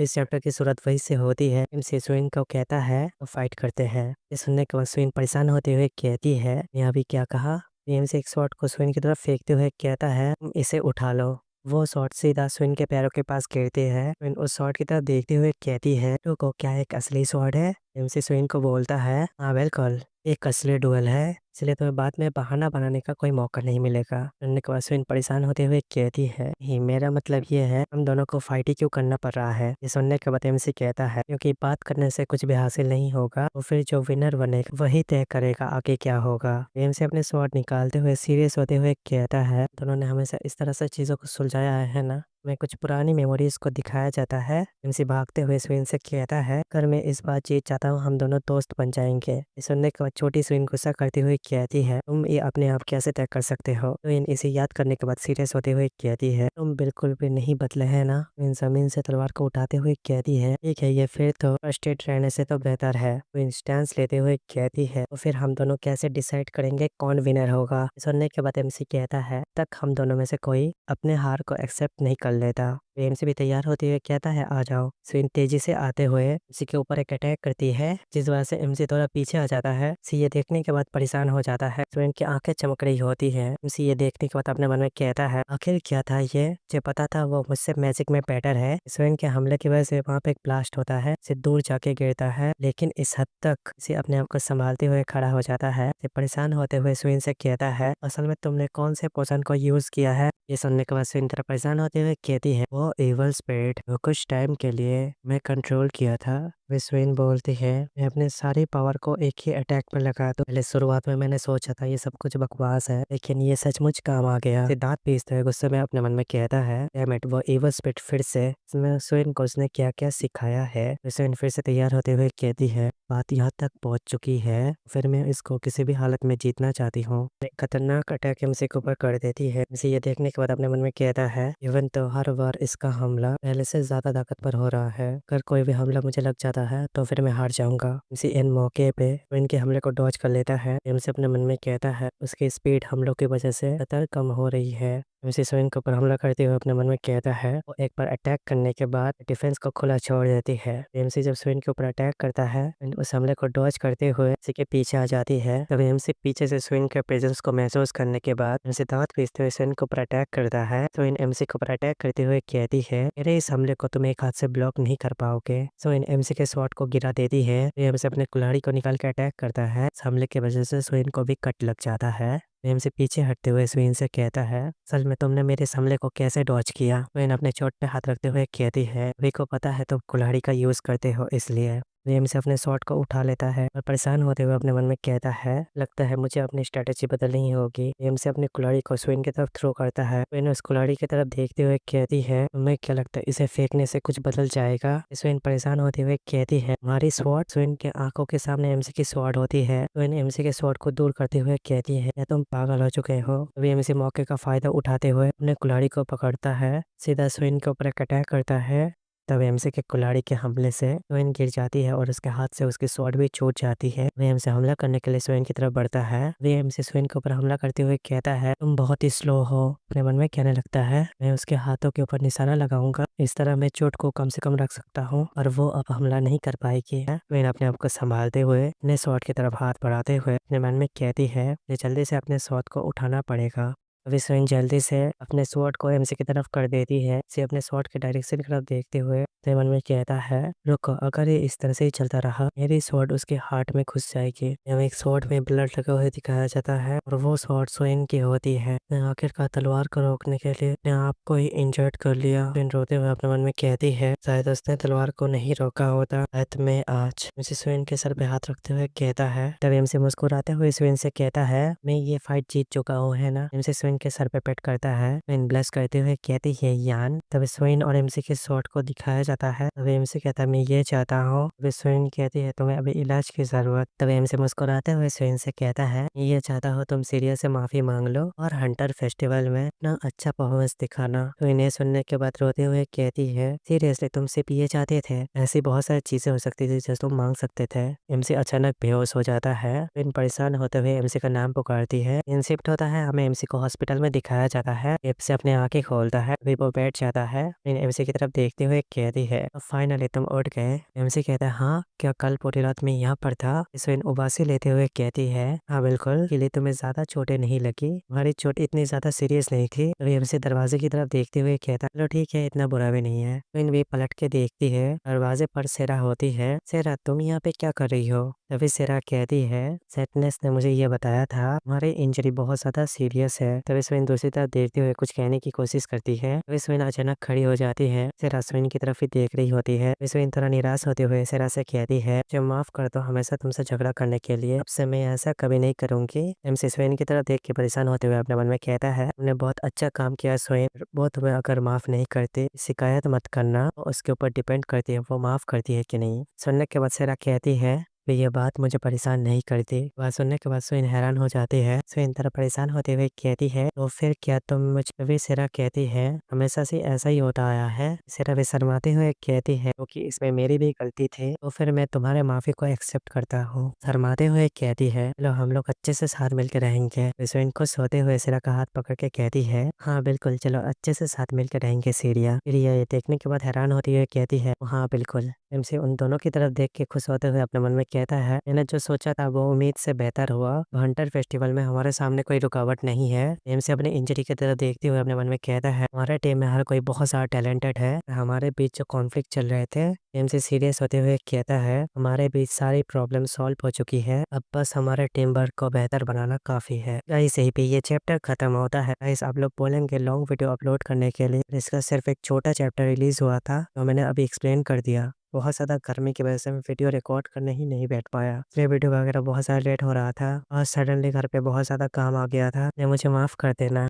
इस चैप्टर की शुरुआत वही से होती है। एमसी स्विन को कहता है वो फाइट करते हैं। ये सुनने के बाद स्विन परेशान होते हुए कहती है ने अभी क्या कहा। एमसी एक शॉट को स्विन की तरफ फेंकते हुए कहता है तुम इसे उठा लो। वो शॉट सीधा स्विन के पैरों के पास गिरती है। स्विन उस शॉट की तरफ देखते हुए कहती है रुको क्या एक असली शॉट है। एमसी स्विन को बोलता है हाँ बिल्कुल एक असली डुएल है, इसलिए तुम्हें बाद में बहाना बनाने का कोई मौका नहीं मिलेगा। सुनने के बाद स्विन परेशान होते हुए कहती है ही मेरा मतलब ये है हम दोनों को फाइट ही क्यों करना पड़ रहा है। ये सुनने के बाद एमसी कहता है क्योंकि बात करने से कुछ भी हासिल नहीं होगा तो फिर जो विनर बनेगा वही तय करेगा आगे क्या होगा। एमसी अपने स्वॉर्ड निकालते हुए सीरियस होते हुए कहता है दोनों ने हमेशा इस तरह से चीजों को सुलझाया है ना। में कुछ पुरानी मेमोरीज को दिखाया जाता है। एमसी भागते हुए स्विन से कहता है अगर मैं इस बार जीत जाता हूँ हम दोनों दोस्त बन जाएंगे। ये सुनने के बाद छोटी स्विन गुस्सा करते हुए कहती है तुम ये अपने आप कैसे तय कर सकते हो। स्विन इसे याद करने के बाद सीरियस होते हुए कहती है तुम बिल्कुल भी नहीं बदले है ना। स्विन जमीन से तलवार को उठाते हुए कहती है ठीक है ये फिर तो फ्रस्ट्रेट रहने से तो बेहतर है। स्विन स्टैंस लेते हुए कहती है तो फिर हम दोनों कैसे डिसाइड करेंगे कौन विनर होगा। सुनने के बाद एमसी कहता है तक हम दोनों में से कोई अपने हार को एक्सेप्ट नहीं कर लेता। एमसी भी तैयार होते हुए कहता है आ जाओ। स्विन तेजी से आते हुए एमसी के ऊपर एक अटैक करती है जिस वजह से एमसी थोड़ा पीछे आ जाता है। एमसी ये देखने के बाद परेशान हो जाता है। स्विन की आंखें चमक रही होती है। एमसी ये देखने के बाद अपने मन में कहता है आखिर क्या था ये मुझे पता था वो मुझसे मैजिक में बेटर है। स्विन के हमले की वजह से वहाँ पे एक ब्लास्ट होता है इसे दूर जाके गिरता है लेकिन इस हद तक इसे अपने आप को संभालते हुए खड़ा हो जाता है। इसे परेशान होते हुए स्विन से कहता है असल में तुमने कौन से पोशन को यूज किया है। ये सुनने के बाद स्विन तरह परेशान होते हुए कहती है वो एवल स्पिरिट वो कुछ टाइम के लिए मैं कंट्रोल किया था। वे स्विन बोलती है मैं अपने सारी पावर को एक ही अटैक पर लगा दूं। पहले शुरुआत में मैंने सोचा था ये सब कुछ बकवास है लेकिन ये सचमुच काम आ गया। दांत पीसते हुए गुस्से में अपने मन में कहता है डैम इट वो एवल स्पिरिट फिर से। इसमें स्विन को उसने क्या क्या सिखाया है। स्विन फिर से तैयार होते हुए कहती है बात यहाँ तक पहुंच चुकी है फिर मैं इसको किसी भी हालत में जीतना चाहती हूँ। एक खतरनाक अटैक एमसी के ऊपर कर देती है। एमसी ये देखने के बाद अपने मन में कहता है इवन तो हर बार इसका हमला पहले से ज्यादा ताकतवर हो रहा है। अगर कोई भी हमला मुझे लग जाता है तो फिर मैं हार जाऊंगा। एमसी इन मौके पे इनके हमले को डॉज कर लेता है। एमसी अपने मन में कहता है उसकी स्पीड हमलों की वजह से खतर कम हो रही है। एमसी स्विन के ऊपर हमला करते हुए अपने मन में कहता है वो एक बार अटैक करने के बाद डिफेंस को खुला छोड़ देती है। एमसी जब स्विन के ऊपर अटैक करता है उस हमले को डॉज करते हुए इसी के पीछे आ जाती है। तब एमसी पीछे से स्विन के प्रेजेंस को महसूस करने के बाद एमसी दांत पीसते हुए स्विन के ऊपर अटैक करता है। स्विन एमसी के ऊपर अटैक करते हुए कहती है मेरे इस हमले को तुम एक हाथ से ब्लॉक नहीं कर पाओगे। स्विन एमसी के शॉट को गिरा देती है। एमसी अपने कुल्हाड़ी को निकाल के अटैक करता है। इस हमले की वजह से स्विन को भी कट लग जाता है। स्विन से पीछे हटते हुए स्विन से कहता है सच में तुमने मेरे इस हमले को कैसे डॉज किया। स्विन अपने चोट पे हाथ रखते हुए कहती है वे को पता है तुम कुल्हाड़ी का यूज करते हो इसलिए। वेम से अपने शॉट को उठा लेता है और परेशान होते हुए अपने मन में कहता है लगता है मुझे अपनी स्ट्रेटेजी बदलनी होगी। वेम से अपनी कुल्हाड़ी को स्विन की तरफ थ्रो करता है। स्विन उस कुल्हाड़ी की तरफ देखते हुए कहती है तुम्हें क्या लगता है इसे फेंकने से कुछ बदल जाएगा। स्विन परेशान होते हुए कहती है हमारी स्वॉर्ड। स्विन के आंखों के सामने एमसी की स्वॉर्ड होती है। स्विन एमसी के स्वॉर्ड को दूर करते हुए कहती है या तुम पागल हो चुके हो। तभी एमसी मौके का फायदा उठाते हुए अपने कुल्हाड़ी को पकड़ता है सीधा स्विन के ऊपर एक अटैक करता है। तब एमसी के कुल्हाड़ी के हमले से स्विन गिर जाती है और उसके हाथ से उसकी स्वॉर्ड भी छूट जाती है। वे एमसी हमला करने के लिए स्विन की तरफ बढ़ता है। वे एमसी स्विन के ऊपर हमला करते हुए कहता है तुम बहुत ही स्लो हो। अपने मन में कहने लगता है मैं उसके हाथों के ऊपर निशाना लगाऊंगा इस तरह मैं चोट को कम से कम रख सकता हूँ और वो अब हमला नहीं कर पाएगी। स्विन अपने आप को संभालते हुए अपने स्वॉर्ड की तरफ हाथ बढ़ाते हुए अपने मन में कहती है जल्दी से अपने स्वॉर्ड को उठाना पड़ेगा। अभी स्विन जल्दी से अपने स्वॉर्ड को एमसी की तरफ कर देती है। इसे अपने स्वॉर्ड के डायरेक्शन की तरफ देखते हुए अपने मन में कहता है रुको अगर ये इस तरह से ही चलता रहा मेरी स्वॉर्ड उसके हार्ट में घुस जाएगी। हमें एक स्वॉर्ड में ब्लड लगा हुए दिखाया जाता है और वो स्वॉर्ड स्विन की होती है। आखिरकार तलवार को रोकने के लिए अपने आप को ही इंजर्ड कर लिया। स्विन रोते हुए अपने मन में कहती है शायद उसने तलवार को नहीं रोका होता शायद मैं आज। एमसी स्विन के सर पे हाथ रखते हुए कहता है। तब एमसी मुस्कुराते हुए स्विन से कहता है मैं ये फाइट जीत चुका हूँ है ना। एमसी स्विन के सर पे पेट करता है। स्विन ब्लश करते हुए कहती है यान। तब स्विन और एमसी के शॉट को दिखाया जाता है। तब एमसी कहता है मैं ये चाहता हूँ। तब स्विन कहती है तुम्हें अभी इलाज की जरूरत। तब एमसी मुस्कुराते हुए स्विन से कहता है ये चाहता हो तुम सीरियस से माफी मांग लो और हंटर फेस्टिवल में अपना अच्छा परफॉर्मेंस दिखाना। तो इन्हें सुनने के बाद रोते हुए कहती है सीरियसली तुम सिर्फ ये चाहते थे। ऐसी बहुत सारी चीजें हो सकती थी जो तुम मांग सकते थे। एमसी अचानक बेहोश हो जाता है। स्विन परेशान होते हुए एमसी का नाम पुकारती है। इन शिफ्ट होता है हमें एमसी को हॉस्पिटल हॉस्पिटल में दिखाया जाता है। एमसी अपनी आंखें खोलता है, फिर वो बैठ जाता है। एमसी की तरफ देखते हुए कहती है, फाइनली तुम उठ गए। एमसी कहता है, हाँ क्या कल पूरी रात में यहाँ पर था? सुइन उबासी लेते हुए कहती है, हाँ बिल्कुल, के लिए तुम्हें ज्यादा चोटें नहीं लगी, हमारी चोट इतनी ज्यादा सीरियस नहीं थी। अभी एमसी दरवाजे की तरफ देखते हुए कहता, चलो ठीक है, इतना बुरा भी नहीं है। सुइन भी पलट के देखती है, दरवाजे पर सेरा होती है। सेरा तुम यहाँ पे क्या कर रही हो? तभी सेरा कहती है, सेटनेस ने मुझे ये बताया था हमारी इंजरी बहुत ज्यादा सीरियस है। तभी स्विन दूसरी तरफ देखते हुए कुछ कहने की कोशिश करती है। तभी स्विन अचानक खड़ी हो जाती है। सेरा स्विन की तरफ ही देख रही होती है। स्विन थोड़ा निराश होते हुए सेरा से कहती है, जो माफ कर दो हमेशा तुमसे झगड़ा करने के लिए, अब से मैं ऐसा कभी नहीं करूंगी। एमसी स्विन की तरफ देख के परेशान होते हुए अपने मन में कहता है, तुमने बहुत अच्छा काम किया स्विन, वो तुम्हें अगर माफ नहीं करती शिकायत मत करना, उसके ऊपर डिपेंड करती है वो माफ करती है कि नहीं। सुनने के बाद सेरा कहती है, वे ये बात मुझे परेशान नहीं करती। बात सुनने के बाद सुइन हैरान हो जाती है। सुइन तरह परेशान होते हुए कहती है, तो फिर क्या तुम मुझ पे भी? सेरा कहती है, हमेशा से ऐसा ही होता आया है। सेरा भी शर्माते हुए कहती है, क्योंकि इसमें मेरी भी गलती थी, तो फिर मैं तुम्हारे माफी को एक्सेप्ट करता हूँ। शर्माते हुए कहती है, चलो हम लोग अच्छे से साथ मिलकर रहेंगे। सुइन खुश होते हुए सेरा का हाथ पकड़ के कहती है, हाँ बिल्कुल, चलो अच्छे से साथ मिलकर रहेंगे सीरिया। फिर ये देखने के बाद हैरान होती हुए कहती है, हाँ बिल्कुल। एमसी उन दोनों की तरफ देख के खुश होते हुए अपने मन में कहता है, मैंने जो सोचा था वो उम्मीद से बेहतर हुआ। हंटर फेस्टिवल में हमारे सामने कोई रुकावट नहीं है। एमसी अपने इंजरी की तरफ देखते हुए अपने मन में कहता है, हमारे टीम में हर कोई बहुत सारा टैलेंटेड है। हमारे बीच जो कॉन्फ्लिक्ट चल रहे थे, एमसी सीरियस होते हुए कहता है, हमारे बीच सारी प्रॉब्लम सॉल्व हो चुकी है, अब बस हमारे टीम वर्क को बेहतर बनाना काफी है। गाइस यही पे ये चैप्टर खत्म होता है। गाइस आप लोग बोलेंगे लॉन्ग वीडियो अपलोड करने के लिए, इसका सिर्फ एक छोटा चैप्टर रिलीज हुआ था तो मैंने अभी एक्सप्लेन कर दिया। बहुत ज़्यादा गर्मी की वजह से मैं वीडियो रिकॉर्ड करने ही नहीं बैठ पाया, इसलिए वीडियो वगैरह बहुत ज़्यादा लेट हो रहा था और सडनली घर पे बहुत ज़्यादा काम आ गया था, मुझे माफ़ कर देना।